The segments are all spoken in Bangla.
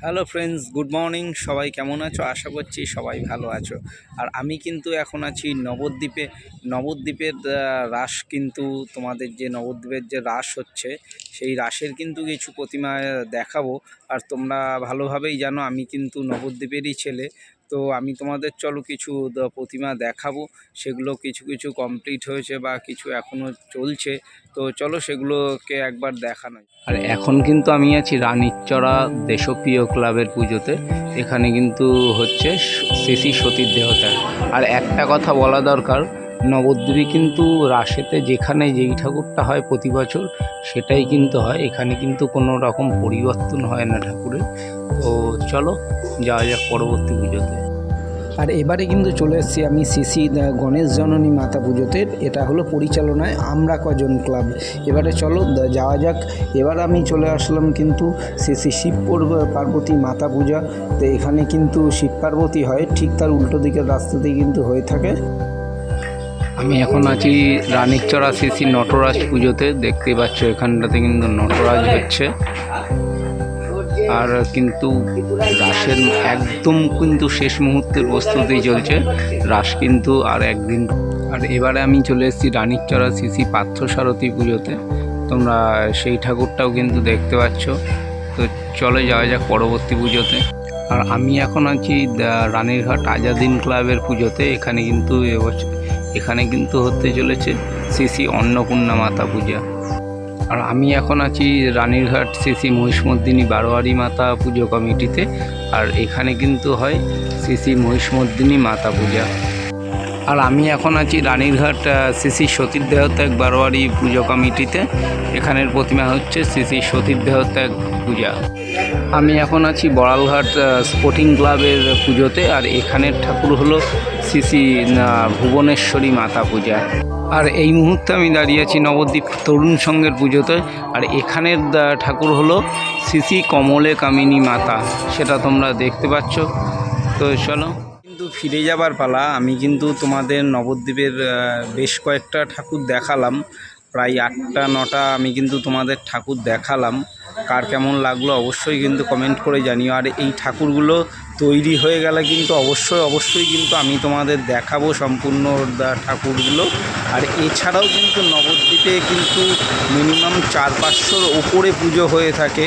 Hello friends, good morning. সবাই কেমন আছো? আশা করছি সবাই ভালো আছো। আর আমি কিন্তু এখন আছি নবদ্বীপে। নবদ্বীপের রাস, কিন্তু তোমাদের যে নবদ্বীপের যে রাস হচ্ছে, সেই রাসের কিন্তু কিছু প্রতিমা দেখাবো। আর তোমরা ভালোভাবেই জানো আমি কিন্তু নবদ্বীপেরই ছেলে। তো আমি তোমাদের চলো কিছু প্রতিমা দেখাবো। সেগুলো কিছু কিছু কমপ্লিট হয়েছে বা কিছু এখনও চলছে। তো চলো সেগুলোকে একবার দেখানো। আর এখন কিন্তু আমি আছি রানীরচরা দেশপ্রিয় ক্লাবের পুজোতে। এখানে কিন্তু হচ্ছে শ্রী সতীর দেহত্যাগ। আর একটা কথা বলা দরকার, নবদ্বীপে কিন্তু রাসেতে যেখানে যেই ঠাকুরটা হয় প্রতি বছর সেটাই কিন্তু হয়। এখানে কিন্তু কোনো রকম পরিবর্তন হয় না ঠাকুরের। তো চলো যাওয়া যাক পরবর্তী পুজোতে। আর এবারে কিন্তু চলে এসেছি আমি শ্রী গণেশ জননী মাতা পুজোতে। এটা হলো পরিচালনায় আমরা কজন ক্লাব। এবারে চলো যাওয়া যাক। এবার আমি চলে আসলাম কিন্তু শ্রী শিব পার্বতী মাতা পূজা। তো এখানে কিন্তু শিব পার্বতী হয়, ঠিক তার উল্টো দিকের রাস্তাতেই কিন্তু হয়ে থাকে। আমি এখন আছি রানীরচরা শ্রী নটরাজ পুজোতে। দেখতে পাচ্ছ এখানটাতে কিন্তু নটরাজ হচ্ছে। আর কিন্তু রাসের একদম কিন্তু শেষ মুহূর্তের প্রস্তুতি চলছে। রাস কিন্তু আর একদিন। আর এবারে আমি চলে এসেছি রানীরচরা শ্রী পার্থসারথী পুজোতে। তোমরা সেই ঠাকুরটাও কিন্তু দেখতে পাচ্ছ। তো চলে যাওয়া যাক পরবর্তী পুজোতে। আর আমি এখন আছি রানীরহাট আজাদিন ক্লাবের পুজোতে। এখানে কিন্তু এবছর হতে চলেছে শ্রী অন্নপূর্ণা মাতা পূজা। আর আমি এখন আছি রানীরহাট শ্রী মহিষমর্দিনী বারোয়ারি মাতা পুজো কমিটিতে। আর এখানে কিন্তু হয় শ্রী মহিষমর্দিনী মাতা পূজা। আর আমি এখন আছি রানীরহাট শ্রী সতীর দেহত্যাগ বারোয়ারি পুজো কমিটিতে। এখানের প্রতিমা হচ্ছে শ্রী সতীর দেহত্যাগ পূজা। আমি এখন আছি বড়ালঘাট স্পোর্টিং ক্লাবের পুজোতে। আর এখানের ঠাকুর হলো শ্রী ভুবনেশ্বরী মাতা পূজা। আর এই মুহূর্তে আমি দাঁড়িয়ে আছি নবদ্বীপ তরুণ সংঘের পুজোতে। আর এখানের ঠাকুর হলো শ্রী কমলে কামিনী মাতা, সেটা তোমরা দেখতে পাচ্ছ। তো চলো কিন্তু ফিরে যাবার পালা। আমি কিন্তু তোমাদের নবদ্বীপের বেশ কয়েকটা ঠাকুর দেখালাম, প্রায় 8টা-9টা আমি কিন্তু তোমাদের ঠাকুর দেখালাম। কার কেমন লাগলো অবশ্যই কিন্তু কমেন্ট করে জানিও। আর এই ঠাকুরগুলো তৈরি হয়ে গেলে কিন্তু অবশ্যই কিন্তু আমি তোমাদের দেখাবো সম্পূর্ণ ঠাকুরগুলো। আর এছাড়াও কিন্তু নবদ্বীপে কিন্তু মিনিমাম 400-500-র ওপরে পুজো হয়ে থাকে।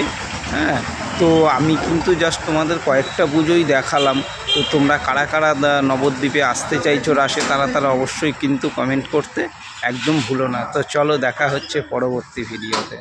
হ্যাঁ, তো আমি কিন্তু জাস্ট তোমাদের কয়েকটা পুজোই দেখালাম। তো তোমরা কারা কারা নবদ্বীপে আসতে চাইছো রাসে, তারা অবশ্যই কিন্তু কমেন্ট করতে একদম ভুলো না। তো চলো দেখা হচ্ছে পরবর্তী ভিডিওতে।